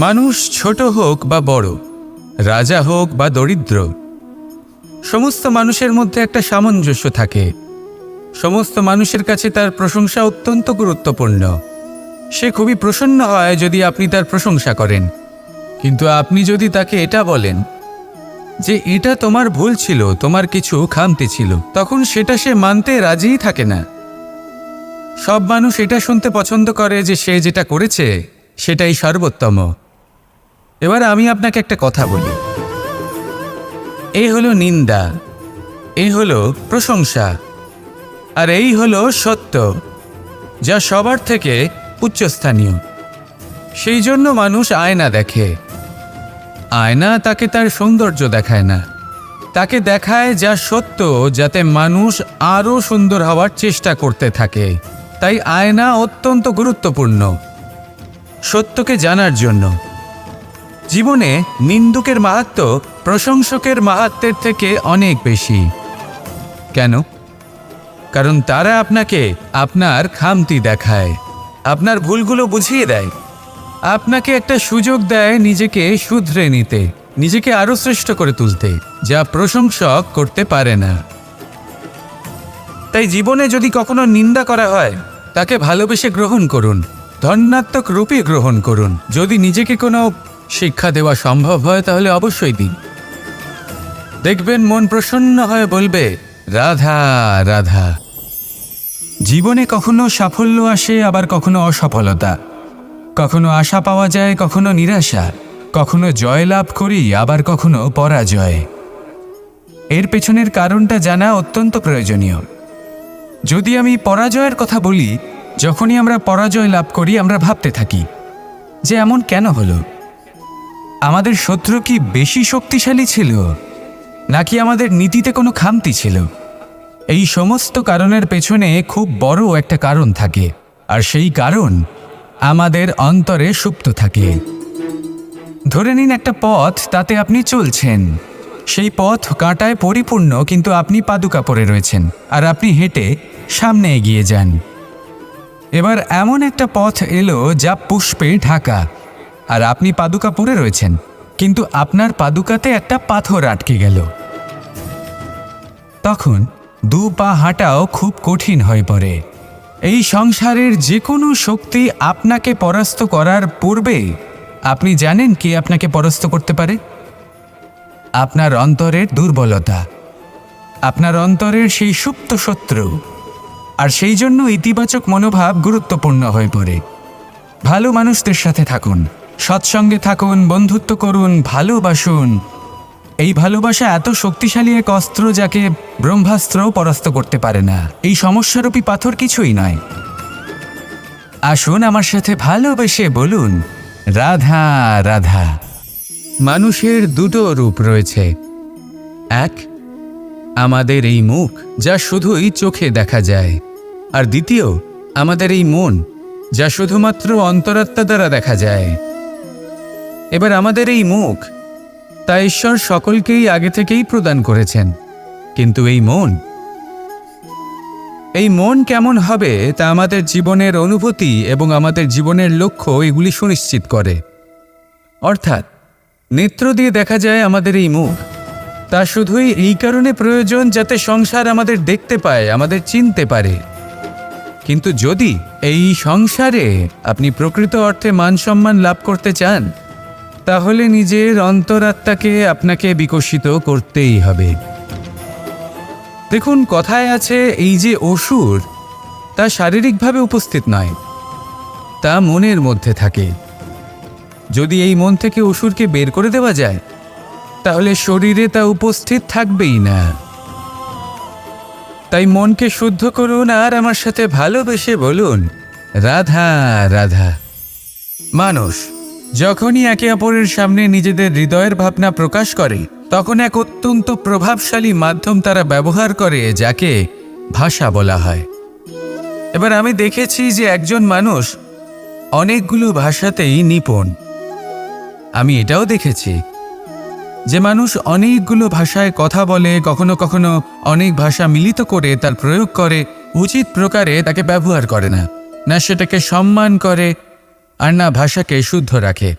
মানুষ ছোট হোক বা বড়, রাজা হোক বা দরিদ্র, সমস্ত মানুষের মধ্যে একটা সামঞ্জস্য থাকে। সমস্ত মানুষের কাছে তার প্রশংসা অত্যন্ত গুরুত্বপূর্ণ। সে খুবই প্রসন্ন হয় যদি আপনি তার প্রশংসা করেন, কিন্তু আপনি যদি তাকে এটা বলেন যে এটা তোমার ভুল ছিল, তোমার কিছু খামতি ছিল, তখন সেটা সে মানতে রাজিই থাকে না। সব মানুষ এটা শুনতে পছন্দ করে যে সে যেটা করেছে সেটাই সর্বোত্তম। এবার আমি আপনাকে একটা কথা বলি, এই হলো নিন্দা, এই হলো প্রশংসা, আর এই হলো সত্য, যা সবার থেকে উচ্চস্থানীয়। সেই জন্য মানুষ আয়না দেখে। আয়না তাকে তার সৌন্দর্য দেখায় না, তাকে দেখায় যা সত্য, যাতে মানুষ আরও সুন্দর হওয়ার চেষ্টা করতে থাকে। তাই আয়না অত্যন্ত গুরুত্বপূর্ণ সত্যকে জানার জন্য। জীবনে নিন্দুকের মাহাত্ম্য প্রশংসকের মাহাত্ম্যের থেকে অনেক বেশি। কেন? কারণ তারা আপনাকে আপনার খামতি দেখায়, আপনার ভুলগুলো বুঝিয়ে দেয়, আপনাকে একটা সুযোগ দেয় নিজেকে শুধরে নিতে, নিজেকে আরও শ্রেষ্ঠ করে তুলতে, যা প্রশংসক করতে পারে না। তাই জীবনে যদি কখনো নিন্দা করা হয়, তাকে ভালোবেসে গ্রহণ করুন, ধন্যাত্মক রূপে গ্রহণ করুন। যদি নিজেকে কোনো শিক্ষা দেওয়া সম্ভব হয় তাহলে অবশ্যই দিন। দেখবেন মন প্রসন্ন হয়ে বলবে, রাধা রাধা। জীবনে কখনো সাফল্য আসে, আবার কখনো অসফলতা, কখনো আশা পাওয়া যায়, কখনো নিরাশা, কখনো জয় লাভ করি, আবার কখনো পরাজয়। এর পেছনের কারণটা জানা অত্যন্ত প্রয়োজনীয়। যদি আমি পরাজয়ের কথা বলি, যখনই আমরা পরাজয় লাভ করি আমরা ভাবতে থাকি যে এমন কেন হলো? আমাদের শত্রু কি বেশি শক্তিশালী ছিল, নাকি আমাদের নীতিতে কোনো খামতি ছিল? এই সমস্ত কারণের পেছনে খুব বড় একটা কারণ থাকে, আর সেই কারণ আমাদের অন্তরে সুপ্ত থাকে। ধরে নিন একটা পথ, তাতে আপনি চলছেন, সেই পথ কাঁটায় পরিপূর্ণ, কিন্তু আপনি পাদুকা পরে রয়েছেন আর আপনি হেঁটে সামনে এগিয়ে যান। এবার এমন একটা পথ এলো যা পুষ্পে ঢাকা, আর আপনি পাদুকা পরে রয়েছেন, কিন্তু আপনার পাদুকাতে একটা পাথর আটকে গেল। তখন দু পা হাঁটাও খুব কঠিন হয়ে পড়ে। এই সংসারের যে কোনো শক্তি আপনাকে পরাস্ত করার পূর্বে আপনি জানেন কে আপনাকে পরাস্ত করতে পারে? আপনার অন্তরের দুর্বলতা, আপনার অন্তরের সেই সুপ্ত শত্রু। আর সেই জন্য ইতিবাচক মনোভাব গুরুত্বপূর্ণ হয়ে পড়ে। ভালো মানুষদের সাথে থাকুন, সৎসঙ্গে থাকুন, বন্ধুত্ব করুন, ভালোবাসুন। এই ভালোবাসা এত শক্তিশালী এক অস্ত্র যাকে ব্রহ্মাস্ত্রও পরাস্ত করতে পারে না। এই সমস্যারূপী পাথর কিছুই নয়। আসুন আমার সাথে ভালোবেসে বলুন, রাধা রাধা। মানুষের দুটো রূপ রয়েছে। এক, আমাদের এই মুখ, যা শুধুই চোখে দেখা যায়, আর দ্বিতীয় আমাদের এই মন, যা শুধুমাত্র অন্তরাত্মা দ্বারা দেখা যায়। এবার আমাদের এই মুখ, তা ঈশ্বর সকলকেই আগে থেকেই প্রদান করেছেন, কিন্তু এই মন কেমন হবে তা আমাদের জীবনের অনুভূতি এবং আমাদের জীবনের লক্ষ্য এগুলি সুনিশ্চিত করে। অর্থাৎ নেত্র দিয়ে দেখা যায় আমাদের এই মুখ, তা শুধুই এই কারণে প্রয়োজন যাতে সংসার আমাদের দেখতে পায়, আমাদের চিনতে পারে। কিন্তু যদি এই সংসারে আপনি প্রকৃত অর্থে মান সম্মান লাভ করতে চান, তাহলে নিজের অন্তরাত্মাকে আপনাকে বিকশিত করতেই হবে। দেখুন, কথায় আছে এই যে অসুর, তা শারীরিকভাবে উপস্থিত নয়, তা মনের মধ্যে থাকে। যদি এই মন থেকে অসুরকে বের করে দেওয়া যায়, তাহলে শরীরে তা উপস্থিত থাকবেই না। তাই মনকে শুদ্ধ করুন আর আমার সাথে ভালোবেসে বলুন, রাধা রাধা। মানুষ যখনই একে অপরের সামনে নিজেদের হৃদয়ের ভাবনা প্রকাশ করে, তখন এক অত্যন্ত প্রভাবশালী মাধ্যম তারা ব্যবহার করে, যাকে ভাষা বলা হয়। এবার আমি দেখেছি যে একজন মানুষ অনেকগুলো ভাষাতেই নিপুণ। আমি এটাও দেখেছি যে মানুষ অনেকগুলো ভাষায় কথা বলে, কখনো কখনো অনেক ভাষা মিলিত করে তার প্রয়োগ করে, উচিত প্রকারে তাকে ব্যবহার করে না, না সেটাকে সম্মান করে, আর না ভাষাকে শুদ্ধ রাখে।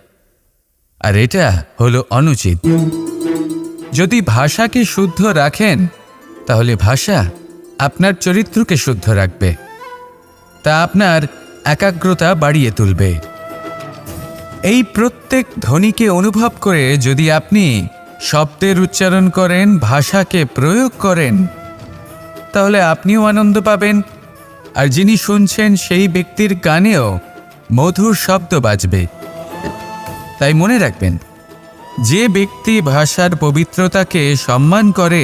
আর এটা হলো অনুচিত। যদি ভাষাকে শুদ্ধ রাখেন তাহলে ভাষা আপনার চরিত্রকে শুদ্ধ রাখবে, তা আপনার একাগ্রতা বাড়িয়ে তুলবে। এই প্রত্যেক ধ্বনিকে অনুভব করে যদি আপনি শব্দের উচ্চারণ করেন, ভাষাকে প্রয়োগ করেন, তাহলে আপনিও আনন্দ পাবেন, আর যিনি শুনছেন সেই ব্যক্তির কানেও মধুর শব্দ বাজবে। তাই মনে রাখবেন, যে ব্যক্তি ভাষার পবিত্রতাকে সম্মান করে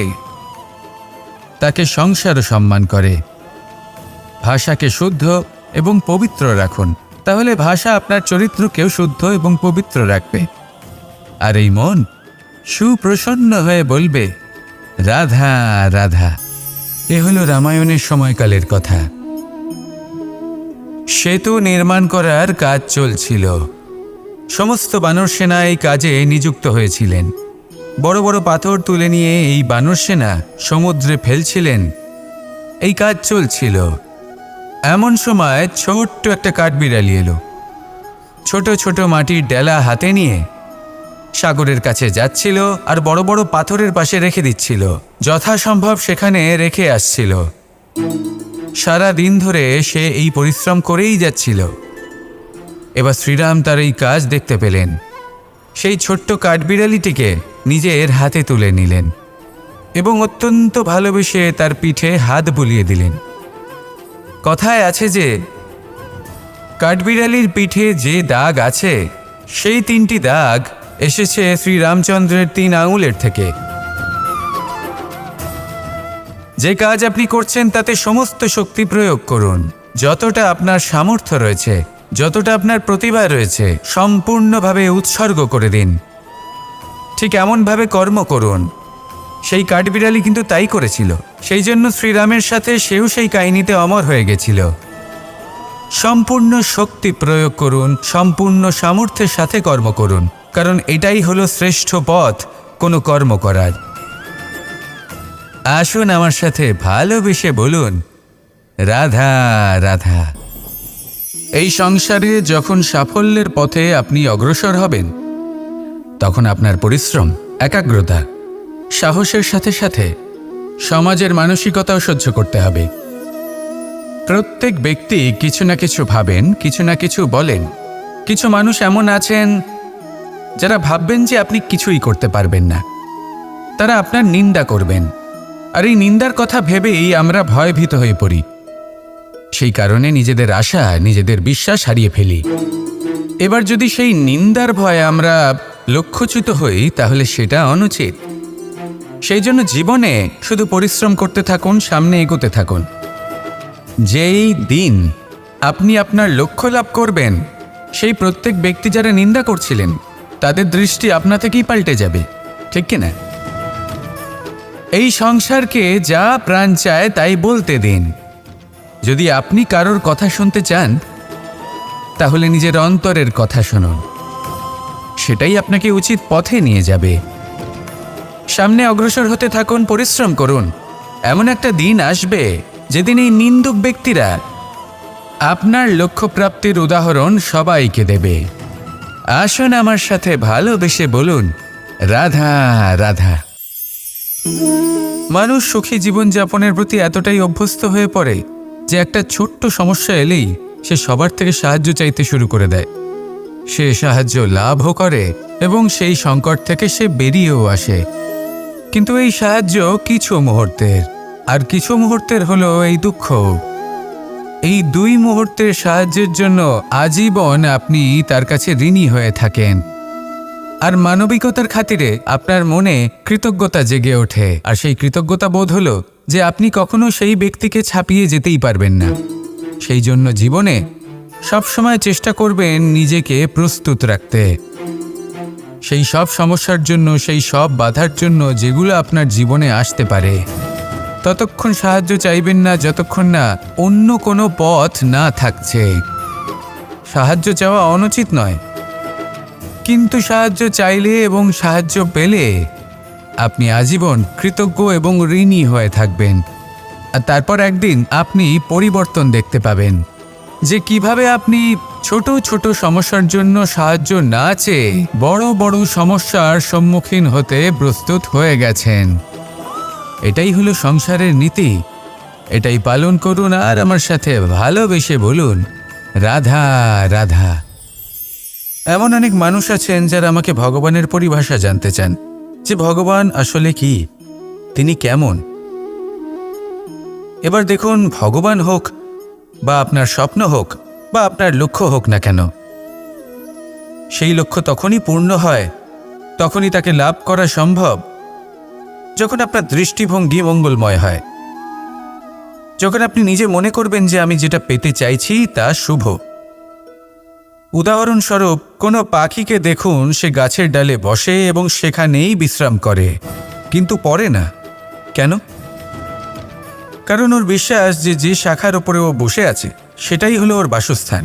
তাকে সংসারও সম্মান করে। ভাষাকে শুদ্ধ এবং পবিত্র রাখুন, তাহলে ভাষা আপনার চরিত্রকেও শুদ্ধ এবং পবিত্র রাখবে। আর এই মন সুপ্রসন্ন হয়ে বলবে, রাধা রাধা। এ হলো রামায়ণের সময়কালের কথা। সেতু নির্মাণ করার কাজ চলছিল। সমস্ত বানর সেনা এই কাজে নিযুক্ত হয়েছিলেন। বড় বড় পাথর তুলে নিয়ে এই বানর সেনা সমুদ্রে ফেলছিলেন। এই কাজ চলছিল। এমন সময় ছোট্ট একটা কাঠবিড়ালি এলো। ছোট ছোট মাটির ডেলা হাতে নিয়ে সাগরের কাছে যাচ্ছিল আর বড় বড় পাথরের পাশে রেখে দিচ্ছিল। যথাসম্ভব সেখানে রেখে আসছিল। সারা দিন ধরে সে এই পরিশ্রম করেই যাচ্ছিল। এবার শ্রীরাম তার এই কাজ দেখতে পেলেন। সেই ছোট্ট কাঠবিড়ালিটিকে নিজের হাতে তুলে নিলেন এবং অত্যন্ত ভালোবেসে তার পিঠে হাত বুলিয়ে দিলেন। কথায় আছে যে কাঠবিড়ালির পিঠে যে দাগ আছে, সেই 3টি দাগ এসেছে শ্রীরামচন্দ্রের 3 আঙুলের থেকে। যে কাজ আপনি করছেন তাতে সমস্ত শক্তি প্রয়োগ করুন। যতটা আপনার সামর্থ্য রয়েছে, যতটা আপনার প্রতিভা রয়েছে, সম্পূর্ণভাবে উৎসর্গ করে দিন। ঠিক এমনভাবে কর্ম করুন। সেই কাঠবিড়ালি কিন্তু তাই করেছিল। সেই জন্য শ্রীরামের সাথে সেও সেই কাহিনীতে অমর হয়ে গেছিল। সম্পূর্ণ শক্তি প্রয়োগ করুন, সম্পূর্ণ সামর্থ্যের সাথে কর্ম করুন, কারণ এটাই হলো শ্রেষ্ঠ পথ কোনো কর্ম করার। আসুন আমার সাথে ভালোবেসে বলুন, রাধা রাধা। এই সংসারে যখন সাফল্যের পথে আপনি অগ্রসর হবেন, তখন আপনার পরিশ্রম, একাগ্রতা, সাহসের সাথে সাথে সমাজের মানসিকতাও সহ্য করতে হবে। প্রত্যেক ব্যক্তি কিছু না কিছু ভাবেন, কিছু না কিছু বলেন। কিছু মানুষ এমন আছেন যারা ভাববেন যে আপনি কিছুই করতে পারবেন না। তারা আপনার নিন্দা করবেন, আর এই নিন্দার কথা ভেবেই আমরা ভয়ভীত হয়ে পড়ি। সেই কারণে নিজেদের আশা, নিজেদের বিশ্বাস হারিয়ে ফেলি। এবার যদি সেই নিন্দার ভয়ে আমরা লক্ষ্যচ্যুত হই, তাহলে সেটা অনুচিত। সেই জন্য জীবনে শুধু পরিশ্রম করতে থাকুন, সামনে এগোতে থাকুন। যেই দিন আপনি আপনার লক্ষ্য লাভ করবেন, সেই প্রত্যেক ব্যক্তি যারা নিন্দা করছিলেন তাদের দৃষ্টি আপনা থেকেই পাল্টে যাবে, ঠিক কিনা? এই সংসারকে যা প্রাণ চায় তাই বলতে দিন। যদি আপনি কারোর কথা শুনতে চান, তাহলে নিজের অন্তরের কথা শুনুন। সেটাই আপনাকে উচিত পথে নিয়ে যাবে। সামনে অগ্রসর হতে থাকুন, পরিশ্রম করুন। এমন একটা দিন আসবে যেদিন এই নিন্দুক ব্যক্তিরা আপনার লক্ষ্যপ্রাপ্তির উদাহরণ সবাইকে দেবে। আসুন আমার সাথে ভালোবেসে বলুন, রাধা রাধা। মানুষ সুখী জীবনযাপনের প্রতি এতটাই অভ্যস্ত হয়ে পড়ে যে একটা ছোট্ট সমস্যা এলেই সে সবার থেকে সাহায্য চাইতে শুরু করে দেয়। সে সাহায্য লাভও করে এবং সেই সংকট থেকে সে বেরিয়েও আসে। কিন্তু এই সাহায্য কিছু মুহূর্তের, আর কিছু মুহূর্তের হলো এই দুঃখ। এই 2 মুহূর্তের সাহায্যের জন্য আজীবন আপনি তার কাছে ঋণী হয়ে থাকেন। আর মানবিকতার খাতিরে আপনার মনে কৃতজ্ঞতা জেগে ওঠে। আর সেই কৃতজ্ঞতা বোধ হলো যে আপনি কখনো সেই ব্যক্তিকে ছাপিয়ে যেতেই পারবেন না। সেই জন্য জীবনে সবসময় চেষ্টা করবেন নিজেকে প্রস্তুত রাখতে। সেই সব সমস্যার জন্য, সেই সব বাধার জন্য যেগুলো আপনার জীবনে আসতে পারে। ততক্ষণ সাহায্য চাইবেন না যতক্ষণ না অন্য কোনো পথ না থাকছে। সাহায্য চাওয়া অনুচিত নয়, কিন্তু সাহায্য চাইলে এবং সাহায্য পেলে আপনি আজীবন কৃতজ্ঞ এবং ঋণী হয়ে থাকবেন। আর তারপর একদিন আপনি পরিবর্তন দেখতে পাবেন। যে কিভাবে আপনি ছোট ছোট সমস্যার জন্য সাহায্য না চেয়ে বড় বড় সমস্যার সম্মুখীন হতে প্রস্তুত হয়ে গেছেন। এটাই হলো সংসারের নীতি। এটাই পালন করুন আর আমার সাথে ভালোবেসে বলুন, রাধা রাধা। এমন অনেক মানুষ আছেন যারা আমাকে ভগবানের পরিভাষা জানতে চান, যে ভগবান আসলে কি, তিনি কেমন। এবার দেখুন, ভগবান হোক বা আপনার স্বপ্ন হোক বা আপনার লক্ষ্য হোক না কেন, সেই লক্ষ্য তখনই পূর্ণ হয়, তখনই তাকে লাভ করা সম্ভব যখন আপনার দৃষ্টিভঙ্গি মঙ্গলময় হয়, যখন আপনি নিজে মনে করবেন যে আমি যেটা পেতে চাইছি তা শুভ। উদাহরণস্বরূপ, কোনো পাখিকে দেখুন, সে গাছের ডালে বসে এবং সেখানেই বিশ্রাম করে, কিন্তু পড়ে না। কেন? কারণ ওর বিশ্বাস যে যে শাখার ওপরে ও বসে আছে সেটাই হলো ওর বাসস্থান।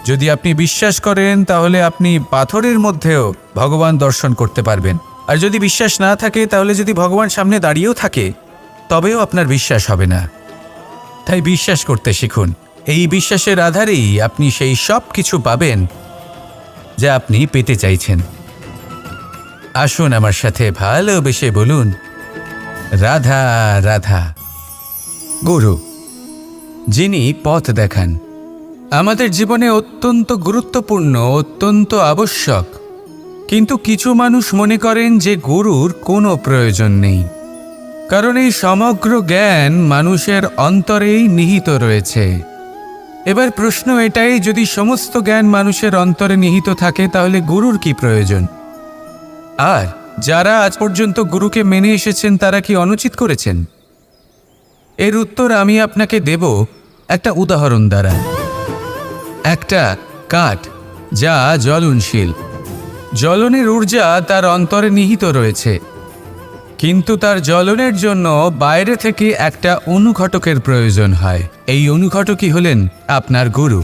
যদি আপনি বিশ্বাস করেন তাহলে আপনি পাথরের মধ্যেও ভগবান দর্শন করতে পারবেন। আর যদি বিশ্বাস না থাকে, তাহলে যদি ভগবান সামনে দাঁড়িয়েও থাকে তবেও আপনার বিশ্বাস হবে না। তাই বিশ্বাস করতে শিখুন। এই বিশ্বাসের আধারেই আপনি সেই সব কিছু পাবেন যা আপনি পেতে চাইছেন। আসুন আমার সাথে ভালোবেসে বলুন, রাধা রাধা। গুরু, যিনি পথ দেখান, আমাদের জীবনে অত্যন্ত গুরুত্বপূর্ণ, অত্যন্ত আবশ্যক। কিন্তু কিছু মানুষ মনে করেন যে গুরুর কোনো প্রয়োজন নেই, কারণ এই সমগ্র জ্ঞান মানুষের অন্তরেই নিহিত রয়েছে। এবার প্রশ্ন এটাই, যদি সমস্ত জ্ঞান মানুষের অন্তরে নিহিত থাকে তাহলে গুরুর কি প্রয়োজন? আর যারা আজ পর্যন্ত গুরুকে মেনে এসেছেন তারা কি অনুচিত করেছেন? এর উত্তর আমি আপনাকে দেব একটা উদাহরণ দ্বারা। একটা কাঠ যা জ্বলনশীল, জ্বলনের ঊর্জা তার অন্তরে নিহিত রয়েছে, কিন্তু তার জ্বলনের জন্য বাইরে থেকে একটা অনুঘটকের প্রয়োজন হয়। এই অনুঘটকই হলেন আপনার গুরু।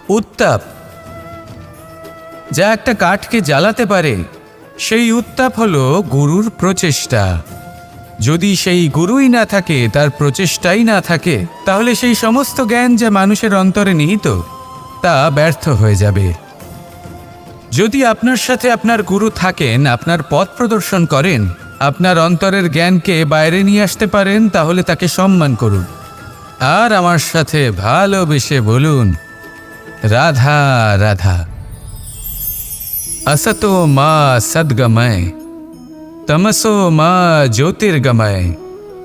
উত্তাপ যা একটা কাঠকে জ্বালাতে পারে, সেই উত্তাপ হলো গুরুর প্রচেষ্টা। যদি সেই গুরুই না থাকে, তার প্রচেষ্টাই না থাকে, তাহলে সেই সমস্ত জ্ঞান যা মানুষের অন্তরে নিহিত তা ব্যর্থ হয়ে যাবে। যদি আপনার সাথে আপনার গুরু থাকেন, আপনার পথ প্রদর্শন করেন, আপনার অন্তরের জ্ঞানকে বাইরে নিয়ে আসতে পারেন, তাহলে তাকে সম্মান করুন আর আমার সাথে ভালোবেসে বলুন, রাধা রাধা। असतो मा सद्गमय, तमसो मा ज्योतिर्गमय,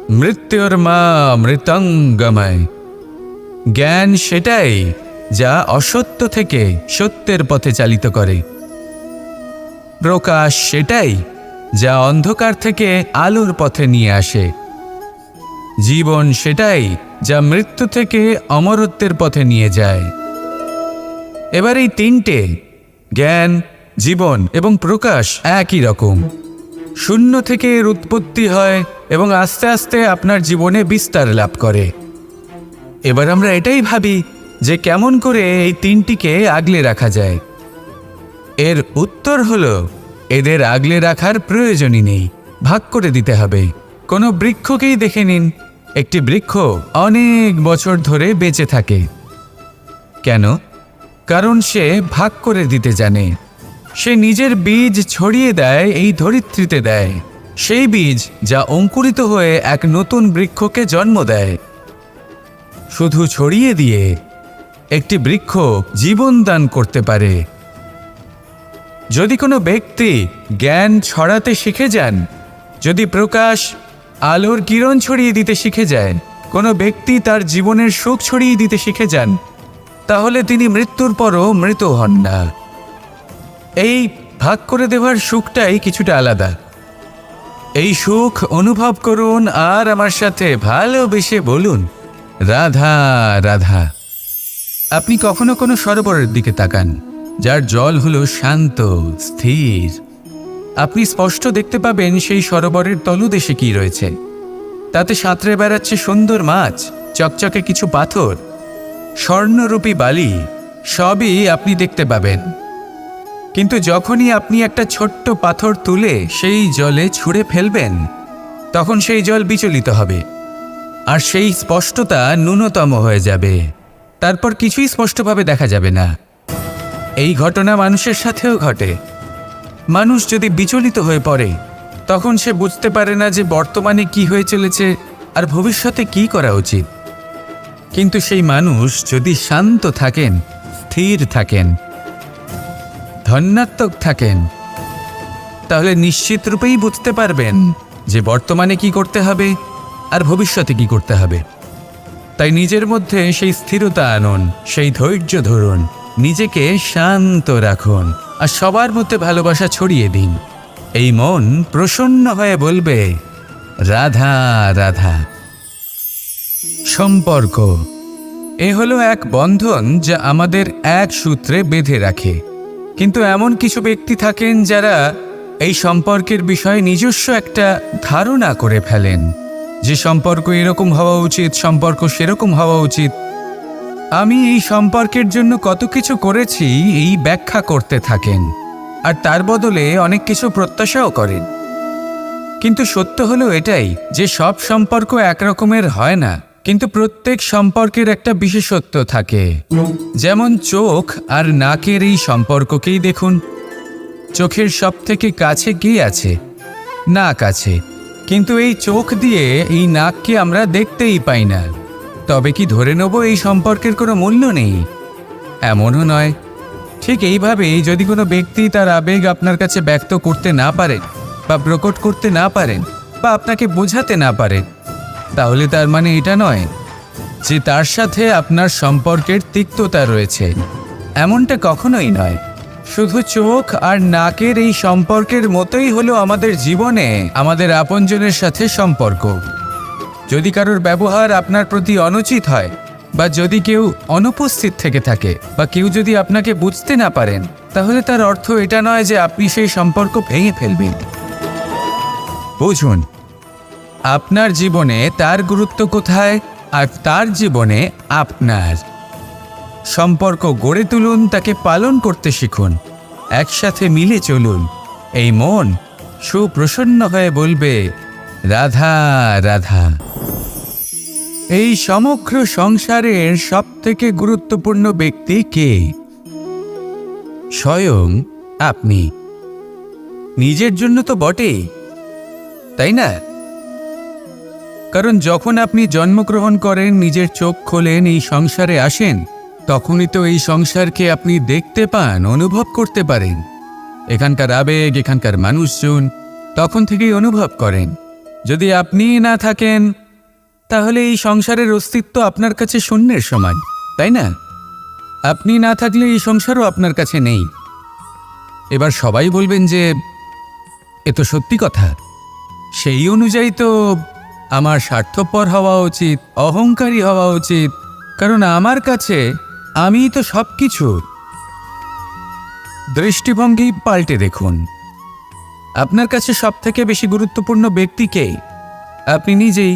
মৃত্যুর্মা মৃতঙ্গময়। জ্ঞান সেটাই যা অসত্য থেকে সত্যের পথে চালিত করে। প্রকাশ সেটাই যা অন্ধকার থেকে আলোর পথে নিয়ে আসে। জীবন সেটাই যা মৃত্যু থেকে অমরত্বের পথে নিয়ে যায়। এবার এই তিনটে, জ্ঞান, জীবন এবং প্রকাশ, একই রকম। শূন্য থেকে এর উৎপত্তি হয় এবং আস্তে আস্তে আপনার জীবনে বিস্তার লাভ করে। এবার আমরা এটাই ভাবি যে কেমন করে এই তিনটিকে আগলে রাখা যায়। এর উত্তর হলো, এদের আগলে রাখার প্রয়োজনই নেই, ভাগ করে দিতে হবে। কোনো বৃক্ষকেই দেখে নিন, একটি বৃক্ষ অনেক বছর ধরে বেঁচে থাকে। কেন? কারণ সে ভাগ করে দিতে জানে। সে নিজের বীজ ছড়িয়ে দেয়, এই ধরিত্রীতে দেয়, সেই বীজ যা অঙ্কুরিত হয়ে এক নতুন বৃক্ষকে জন্ম দেয়। শুধু ছড়িয়ে দিয়ে একটি বৃক্ষ জীবন দান করতে পারে। যদি কোনো ব্যক্তি জ্ঞান ছড়াতে শিখে যান, যদি প্রকাশ, আলোর কিরণ ছড়িয়ে দিতে শিখে যায়, কোনো ব্যক্তি তার জীবনের সুখ ছড়িয়ে দিতে শিখে যান, তাহলে তিনি মৃত্যুর পরও মৃত হন না। এই ভাগ করে দেওয়ার সুখটাই কিছুটা আলাদা। এই সুখ অনুভব করুন আর আমার সাথে ভালোবেসে বলুন, রাধা রাধা। আপনি কখনো কোনো সরোবরের দিকে তাকান, যার জল হলো শান্ত, স্থির। আপনি স্পষ্ট দেখতে পাবেন সেই সরোবরের তলদেশে কি রয়েছে। তাতে সাঁতরে বেড়াচ্ছে সুন্দর মাছ, চকচকে কিছু পাথর, স্বর্ণরূপী বালি, সবই আপনি দেখতে পাবেন। কিন্তু যখনই আপনি একটা ছোট্ট পাথর তুলে সেই জলে ছুঁড়ে ফেলবেন, তখন সেই জল বিচলিত হবে আর সেই স্পষ্টতা ন্যূনতম হয়ে যাবে। তারপর কিছুই স্পষ্টভাবে দেখা যাবে না। এই ঘটনা মানুষের সাথেও ঘটে। মানুষ যদি বিচলিত হয়ে পড়ে, তখন সে বুঝতে পারে না যে বর্তমানে কি হয়ে চলেছে আর ভবিষ্যতে কি করা উচিত। কিন্তু সেই মানুষ যদি শান্ত থাকেন, স্থির থাকেন, ধন্যাত্মক থাকেন, তাহলে নিশ্চিত রূপেই বুঝতে পারবেন যে বর্তমানে কি করতে হবে আর ভবিষ্যতে কি করতে হবে। তাই নিজের মধ্যে সেই স্থিরতা আনুন, সেই ধৈর্য ধরুন, নিজেকে শান্ত রাখুন আর সবার মধ্যে ভালোবাসা ছড়িয়ে দিন। এই মন প্রসন্ন হয়ে বলবে, রাধা রাধা। সম্পর্ক এ হলো এক বন্ধন যা আমাদের এক সূত্রে বেঁধে রাখে। কিন্তু এমন কিছু ব্যক্তি থাকেন যারা এই সম্পর্কের বিষয়ে নিজস্ব একটা ধারণা করে ফেলেন যে সম্পর্ক এরকম হওয়া উচিত, সম্পর্ক সেরকম হওয়া উচিত। আমি এই সম্পর্কের জন্য কত কিছু করেছি এই ব্যাখ্যা করতে থাকেন আর তার বদলে অনেক কিছু প্রত্যাশাও করেন। কিন্তু সত্য হলো এটাই যে সব সম্পর্ক একরকমের হয় না, কিন্তু প্রত্যেক সম্পর্কের একটা বিশেষত্ব থাকে। যেমন চোখ আর নাকের এই সম্পর্ককেই দেখুন। চোখের সব থেকে কাছে কে আছে? নাক আছে। কিন্তু এই চোখ দিয়ে এই নাককে আমরা দেখতেই পাই না। তবে কি ধরে নেব এই সম্পর্কের কোনো মূল্য নেই? এমনও নয়। ঠিক এইভাবেই যদি কোনো ব্যক্তি তার আবেগ আপনার কাছে ব্যক্ত করতে না পারেন বা প্রকট করতে না পারেন বা আপনাকে বোঝাতে না পারেন, তাহলে তার মানে এটা নয় যে তার সাথে আপনার সম্পর্কের তিক্ততা রয়েছে। এমনটা কখনোই নয়। শুধু চোখ আর নাকের এই সম্পর্কের মতোই হলো আমাদের জীবনে আমাদের আপনজনের সাথে সম্পর্ক। যদি কারোর ব্যবহার আপনার প্রতি অনুচিত হয় বা যদি কেউ অনুপস্থিত থেকে থাকে বা কেউ যদি আপনাকে বুঝতে না পারেন, তাহলে তার অর্থ এটা নয় যে আপনি সেই সম্পর্ক ভেঙে ফেলবেন। বুঝুন, আপনার জীবনে তার গুরুত্ব কোথায় আর তার জীবনে আপনার। সম্পর্ক গড়ে তুলুন, তাকে পালন করতে শিখুন, একসাথে মিলে চলুন। এই মন সুপ্রসন্ন হয়ে বলবে, রাধা রাধা। এই সমগ্র সংসারের সবথেকে গুরুত্বপূর্ণ ব্যক্তি কে? স্বয়ং আপনি। নিজের জন্য তো বটেই, তাই না? কারণ যখন আপনি জন্মগ্রহণ করেন, নিজের চোখ খোলেন, এই সংসারে আসেন, তখনই তো এই সংসারকে আপনি দেখতে পান, অনুভব করতে পারেন। এখানকার আবেগ, এখানকার মানুষজন তখন থেকেই অনুভব করেন। যদি আপনি না থাকেন, তাহলে এই সংসারের অস্তিত্ব আপনার কাছে শূন্যের সমান, তাই না? আপনি না থাকলে এই সংসারও আপনার কাছে নেই। এবার সবাই বলবেন যে এ তো সত্যি কথা। সেই অনুযায়ী তো আমার স্বার্থপর হওয়া উচিত, অহংকারী হওয়া উচিত, কারণ আমার কাছে আমিই তো সব কিছু। দৃষ্টিভঙ্গি পাল্টে দেখুন। আপনার কাছে সবথেকে বেশি গুরুত্বপূর্ণ ব্যক্তি কে? আপনি নিজেই।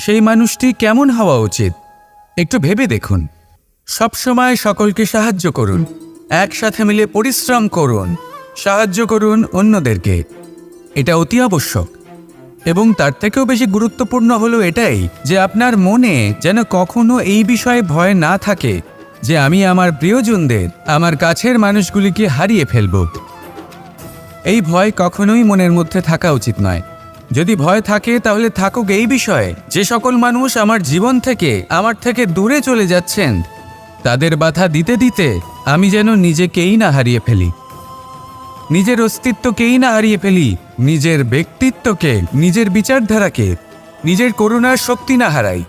সেই মানুষটি কেমন হওয়া উচিত একটু ভেবে দেখুন। সবসময় সকলকে সাহায্য করুন, একসাথে মিলে পরিশ্রম করুন, সাহায্য করুন অন্যদেরকে। এটা অতি আবশ্যক। এবং তার থেকেও বেশি গুরুত্বপূর্ণ হলো এটাই যে আপনার মনে যেন কখনো এই বিষয়ে ভয় না থাকে যে আমি আমার প্রিয়জনদের, আমার কাছের মানুষগুলিকে হারিয়ে ফেলব। এই ভয় কখনোই মনের মধ্যে থাকা উচিত নয়। যদি ভয় থাকে তাহলে থাকুক এই বিষয়ে যে সকল মানুষ আমার জীবন থেকে, আমার থেকে দূরে চলে যাচ্ছেন, তাদের বাধা দিতে দিতে আমি যেন নিজেকেই না হারিয়ে ফেলি, নিজের অস্তিত্বকেই না হারিয়ে ফেলি, নিজের ব্যক্তিত্বকে, নিজের বিচারধারাকে, নিজের করুণার শক্তি না হারাই।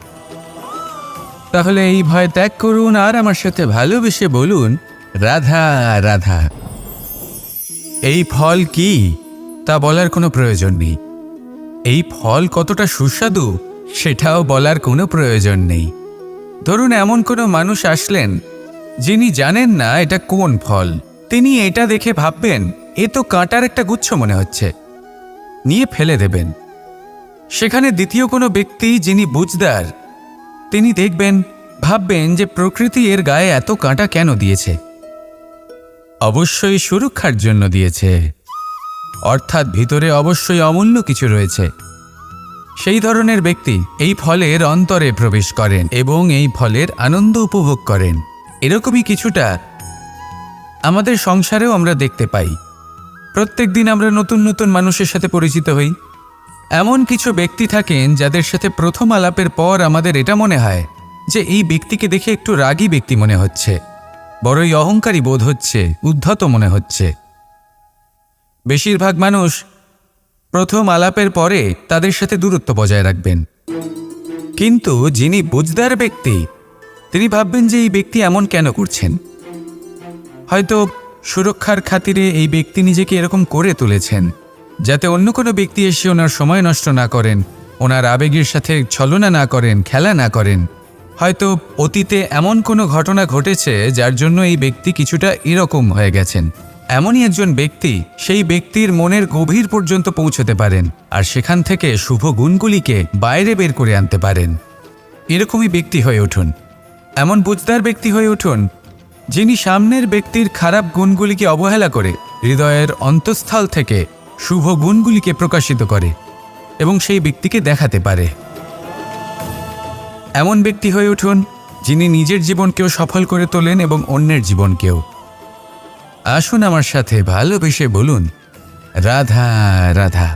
তাহলে এই ভয় ত্যাগ করুন আর আমার সাথে ভালোবেসে বলুন, রাধা রাধা। এই ফল কি তা বলার কোনো প্রয়োজন নেই। এই ফল কতটা সুস্বাদু সেটাও বলার কোনো প্রয়োজন নেই। ধরুন এমন কোনো মানুষ আসলেন যিনি জানেন না এটা কোন ফল। তিনি এটা দেখে ভাববেন এ তো কাঁটার একটা গুচ্ছ মনে হচ্ছে, নিয়ে ফেলে দেবেন। সেখানে দ্বিতীয় কোনো ব্যক্তি যিনি বুঝদার, তিনি দেখবেন, ভাববেন যে প্রকৃতি এর গায়ে এত কাঁটা কেন দিয়েছে? অবশ্যই সুরক্ষার জন্য দিয়েছে, অর্থাৎ ভিতরে অবশ্যই অমূল্য কিছু রয়েছে। সেই ধরনের ব্যক্তি এই ফলের অন্তরে প্রবেশ করেন এবং এই ফলের আনন্দ উপভোগ করেন। এরকমই কিছুটা আমাদের সংসারেও আমরা দেখতে পাই। প্রত্যেক দিন আমরা নতুন নতুন মানুষের সাথে পরিচিত হই। এমন কিছু ব্যক্তি থাকেন যাদের সাথে প্রথম আলাপের পর আমাদের এটা মনে হয় যে এই ব্যক্তিকে দেখে একটু রাগী ব্যক্তি মনে হচ্ছে, বড়ই অহংকারী বোধ হচ্ছে, উদ্ধত মনে হচ্ছে। বেশিরভাগ মানুষ প্রথম আলাপের পরে তাদের সাথে দূরত্ব বজায় রাখবেন, কিন্তু যিনি বুঝদার ব্যক্তি তিনি ভাববেন যে এই ব্যক্তি এমন কেন করছেন। হয়তো সুরক্ষার খাতিরে এই ব্যক্তি নিজেকে এরকম করে তুলেছেন যাতে অন্য কোনো ব্যক্তি এসে ওনার সময় নষ্ট না করেন, ওনার আবেগের সাথে ছলনা না করেন, খেলা না করেন। হয়তো অতীতে এমন কোনো ঘটনা ঘটেছে যার জন্য এই ব্যক্তি কিছুটা এরকম হয়ে গেছেন। এমনই একজন ব্যক্তি সেই ব্যক্তির মনের গভীর পর্যন্ত পৌঁছতে পারেন আর সেখান থেকে শুভ গুণগুলিকে বাইরে বের করে আনতে পারেন। এরকমই ব্যক্তি হয়ে উঠুন, এমন বুঝদার ব্যক্তি হয়ে উঠুন যিনি সামনের ব্যক্তির খারাপ গুণগুলিকে অবহেলা করে হৃদয়ের অন্তঃস্থল থেকে শুভ গুণগুলিকে প্রকাশিত করে এবং সেই ব্যক্তিকে দেখাতে পারে। এমন ব্যক্তি হয়ে উঠুন যিনি নিজের জীবনকেও সফল করে তোলেন এবং অন্যের জীবনকেও। আসুন আমার সাথে ভালোবেসে বলুন, রাধা রাধা।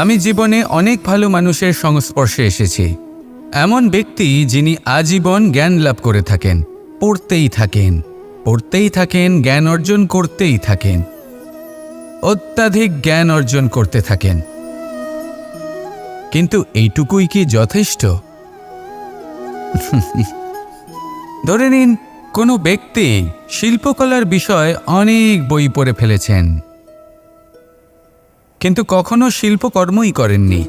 আমি জীবনে অনেক ভালো মানুষের সংস্পর্শে এসেছি। এমন ব্যক্তি যিনি আজীবন জ্ঞান লাভ করে থাকেন, পড়তেই থাকেন, পড়তেই থাকেন, জ্ঞান অর্জন করতেই থাকেন, অত্যাধিক জ্ঞান অর্জন করতে থাকেন। কিন্তু এইটুকুই কি যথেষ্ট? ধরে নিন কোনো ব্যক্তি শিল্পকলার বিষয়ে অনেক বই পড়ে ফেলেছেন, কিন্তু কখনো শিল্পকর্মই করেননি।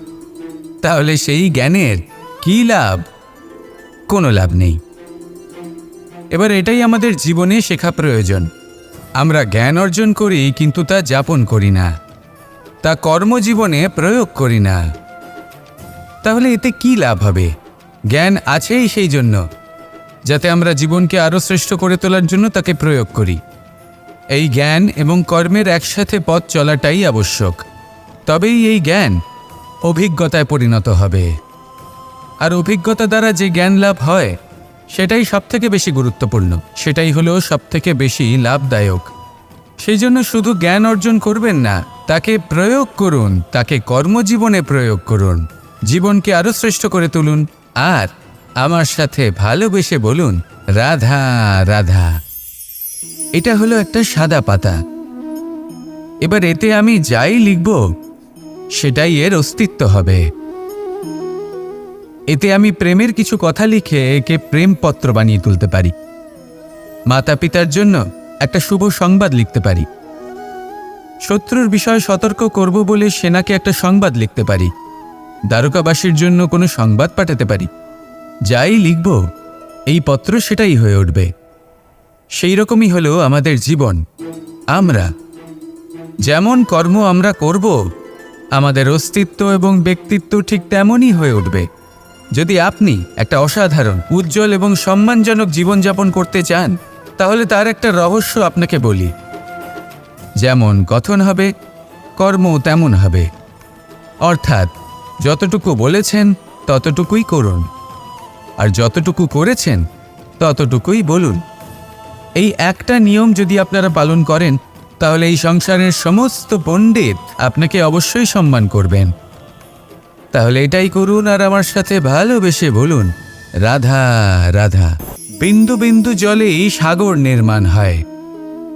তাহলে সেই জ্ঞানের কি লাভ? কোনো লাভ নেই। এবার এটাই আমাদের জীবনে শেখা প্রয়োজন। আমরা জ্ঞান অর্জন করি কিন্তু তা যাপন করি না, তা কর্মজীবনে প্রয়োগ করি না। তাহলে এতে কি লাভ হবে? জ্ঞান আছেই সেই জন্য যাতে আমরা জীবনকে আরও শ্রেষ্ঠ করে তোলার জন্য তাকে প্রয়োগ করি। এই জ্ঞান এবং কর্মের একসাথে পথ চলাটাই আবশ্যক। তবেই এই জ্ঞান অভিজ্ঞতায় পরিণত হবে। আর অভিজ্ঞতা দ্বারা যে জ্ঞান লাভ হয় সেটাই সবথেকে বেশি গুরুত্বপূর্ণ, সেটাই হলো সবথেকে বেশি লাভদায়ক। সেই জন্য শুধু জ্ঞান অর্জন করবেন না, তাকে প্রয়োগ করুন, তাকে কর্মজীবনে প্রয়োগ করুন, জীবনকে আরও শ্রেষ্ঠ করে তুলুন। আর আমার সাথে ভালোবেসে বলুন, রাধা রাধা। এটা হলো একটা সাদা পাতা। এবার এতে আমি যাই লিখব সেটাই এর অস্তিত্ব হবে। এতে আমি প্রেমের কিছু কথা লিখে একে প্রেমপত্র বানিয়ে তুলতে পারি। মাতা পিতার জন্য একটা শুভ সংবাদ লিখতে পারি। শত্রুর বিষয়ে সতর্ক করব বলে সেনাকে একটা সংবাদ লিখতে পারি। দ্বারকাবাসীর জন্য কোনো সংবাদ পাঠাতে পারি। যাই লিখব এই পত্র সেটাই হয়ে উঠবে। সেই রকমই হলো আমাদের জীবন। আমরা যেমন কর্ম আমরা করব, আমাদের অস্তিত্ব এবং ব্যক্তিত্ব ঠিক তেমনই হয়ে উঠবে। যদি আপনি একটা অসাধারণ, উজ্জ্বল এবং সম্মানজনক জীবনযাপন করতে চান, তাহলে তার একটা রহস্য আপনাকে বলি। যেমন কথন হবে, কর্ম তেমন হবে। অর্থাৎ যতটুকু বলেছেন ততটুকুই করুন, আর যতটুকু করেছেন ততটুকুই বলুন। এই একটা নিয়ম যদি আপনারা পালন করেন, তাহলে এই সংসারের সমস্ত পণ্ডিত আপনাকে অবশ্যই সম্মান করবেন। তাহলে এটাই করুন আর আমার সাথে ভালোবেসে বলুন, রাধা রাধা। বিন্দু বিন্দু জলেই সাগর নির্মাণ হয়।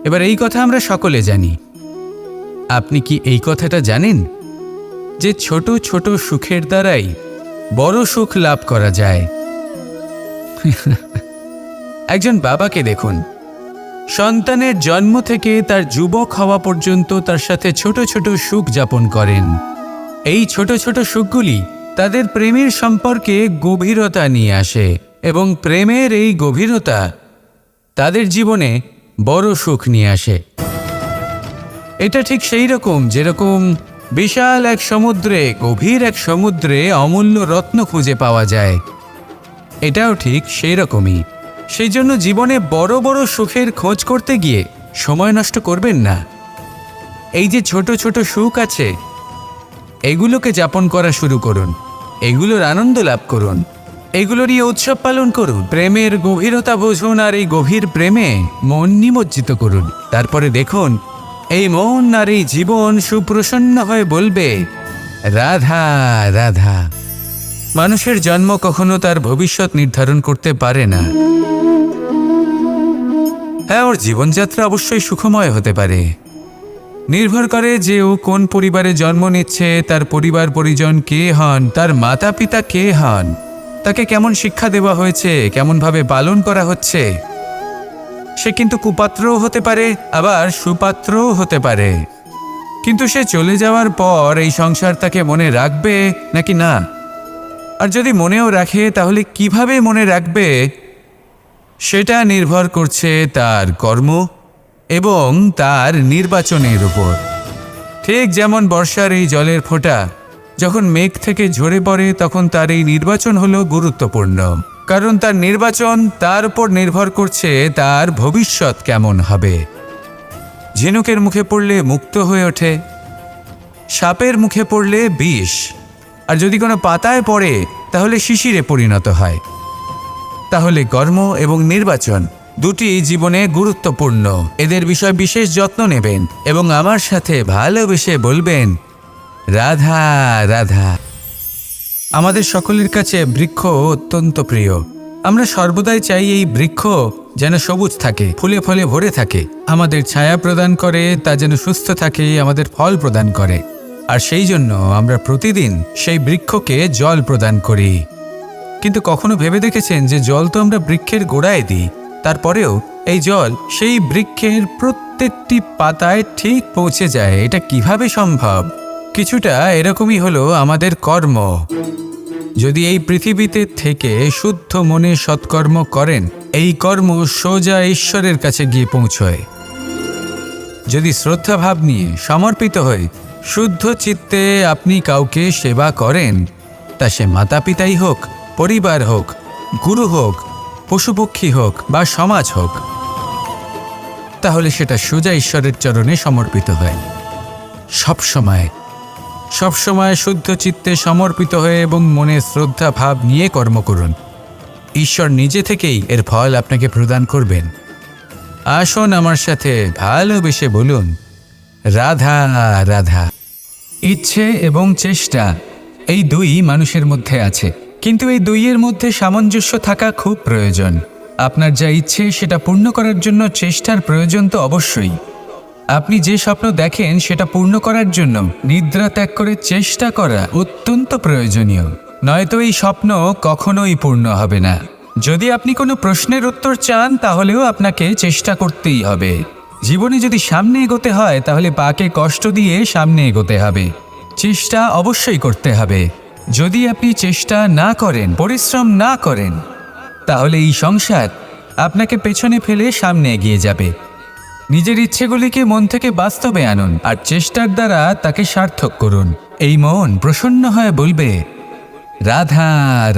এবার এই কথা আমরা সকলে জানি। আপনি কি এই কথাটা জানেন যে ছোট ছোট সুখের দ্বারাই বড় সুখ লাভ করা যায়? একজন বাবাকে দেখুন, সন্তানের জন্ম থেকে তার যুবক হওয়া পর্যন্ত তার সাথে ছোট ছোট সুখ যাপন করেন। এই ছোট ছোট সুখগুলি তাদের প্রেমের সম্পর্কে গভীরতা নিয়ে আসে এবং প্রেমের এই গভীরতা তাদের জীবনে বড় সুখ নিয়ে আসে। এটা ঠিক সেই রকম যেরকম বিশাল এক সমুদ্রে, গভীর এক সমুদ্রে অমূল্য রত্ন খুঁজে পাওয়া যায়। এটাও ঠিক সেই রকমই। সেই জন্য জীবনে বড় বড় সুখের খোঁজ করতে গিয়ে সময় নষ্ট করবেন না। এই যে ছোট ছোট সুখ আছে, এগুলোকে যাপন করা শুরু করুন। এগুলোর আনন্দ লাভ করুন, এগুলো নিয়ে উৎসব পালন করুন, প্রেমের গভীরতা বুঝুন আর এই গভীর প্রেমে মন নিমজ্জিত করুন। তারপরে দেখুন এই মন আর এই জীবন সুপ্রসন্ন হয়ে বলবে, রাধা রাধা। মানুষের জন্ম কখনো তার ভবিষ্যৎ নির্ধারণ করতে পারে না। হ্যাঁ, ওর জীবনযাত্রা অবশ্যই সুখময় হতে পারে, নির্ভর করে যে ও কোন পরিবারে জন্ম নিচ্ছে, তার পরিবার পরিজন কে হন, তার মাতা পিতা কে হন, তাকে কেমন শিক্ষা দেওয়া হয়েছে, কেমনভাবে পালন করা হচ্ছে। সে কিন্তু কুপাত্রও হতে পারে, আবার সুপাত্রও হতে পারে। কিন্তু সে চলে যাওয়ার পর এই সংসার তাকে মনে রাখবে নাকি না, আর যদি মনেও রাখে তাহলে কিভাবে মনে রাখবে, সেটা নির্ভর করছে তার কর্ম এবং তার নির্বাচনের উপর। ঠিক যেমন বর্ষার এই জলের ফোঁটা যখন মেঘ থেকে ঝরে পড়ে, তখন তার এই নির্বাচন হলো গুরুত্বপূর্ণ, কারণ তার নির্বাচন তার উপর নির্ভর করছে তার ভবিষ্যৎ কেমন হবে। ঝিনুকের মুখে পড়লে মুক্ত হয়ে ওঠে, সাপের মুখে পড়লে বিষ, আর যদি কোনো পাতায় পড়ে তাহলে শিশিরে পরিণত হয়। তাহলে কর্ম এবং নির্বাচন দুটি জীবনে গুরুত্বপূর্ণ। এদের বিষয় বিশেষ যত্ন নেবেন এবং আমার সাথে ভালোবেসে বলবেন, রাধা রাধা। আমাদের সকলের কাছে বৃক্ষ অত্যন্ত প্রিয়। আমরা সর্বদাই চাই এই বৃক্ষ যেন সবুজ থাকে, ফুলে ফলে ভরে থাকে, আমাদের ছায়া প্রদান করে, তা যেন সুস্থ থাকে, আমাদের ফল প্রদান করে। আর সেই জন্য আমরা প্রতিদিন সেই বৃক্ষকে জল প্রদান করি। কিন্তু কখনো ভেবে দেখেছেন যে জল তো আমরা বৃক্ষের গোড়ায় দিই, তারপরেও এই জল সেই বৃক্ষের প্রত্যেকটি পাতায় ঠিক পৌঁছে যায়? এটা কিভাবে সম্ভব? কিছুটা এরকমই হলো আমাদের কর্ম। যদি এই পৃথিবীতে থেকে শুদ্ধ মনে সৎকর্ম করেন, এই কর্ম সোজা ঈশ্বরের কাছে গিয়ে পৌঁছয়। যদি শ্রদ্ধাভাব নিয়ে সমর্পিত হয়ে শুদ্ধ চিত্তে আপনি কাউকে সেবা করেন, তা সে মাতা পিতাই হোক, পরিবার হোক, গুরু হোক, পশুপক্ষী হোক বা সমাজ হোক, তাহলে সেটা সোজা ঈশ্বরের চরণে সমর্পিত হয়। সবসময় শুদ্ধ চিত্তে সমর্পিত হয়ে এবং মনে শ্রদ্ধা ভাব নিয়ে কর্ম করুন। ঈশ্বর নিজে থেকেই এর ফল আপনাকে প্রদান করবেন। আসুন আমার সাথে ভালোবেসে বলুন, রাধা রাধা। ইচ্ছে এবং চেষ্টা এই দুই মানুষের মধ্যে আছে, কিন্তু এই দুইয়ের মধ্যে সামঞ্জস্য থাকা খুব প্রয়োজন। আপনার যা ইচ্ছে সেটা পূর্ণ করার জন্য চেষ্টার প্রয়োজন তো অবশ্যই। আপনি যে স্বপ্ন দেখেন সেটা পূর্ণ করার জন্য নিদ্রা ত্যাগ করে চেষ্টা করা অত্যন্ত প্রয়োজনীয়, নয়তো এই স্বপ্ন কখনোই পূর্ণ হবে না। যদি আপনি কোনো প্রশ্নের উত্তর চান তাহলেও আপনাকে চেষ্টা করতেই হবে। জীবনে যদি সামনে এগোতে হয় তাহলে পাকে কষ্ট দিয়ে সামনে এগোতে হবে, চেষ্টা অবশ্যই করতে হবে। যদি আপনি চেষ্টা না করেন, পরিশ্রম না করেন, তাহলে এই সংসার আপনাকে পেছনে ফেলে সামনে এগিয়ে যাবে। নিজের ইচ্ছেগুলিকে মন থেকে বাস্তবে আনুন আর চেষ্টার দ্বারা তাকে সার্থক করুন। এই মন প্রসন্ন হয়ে বলবে, রাধা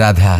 রাধা।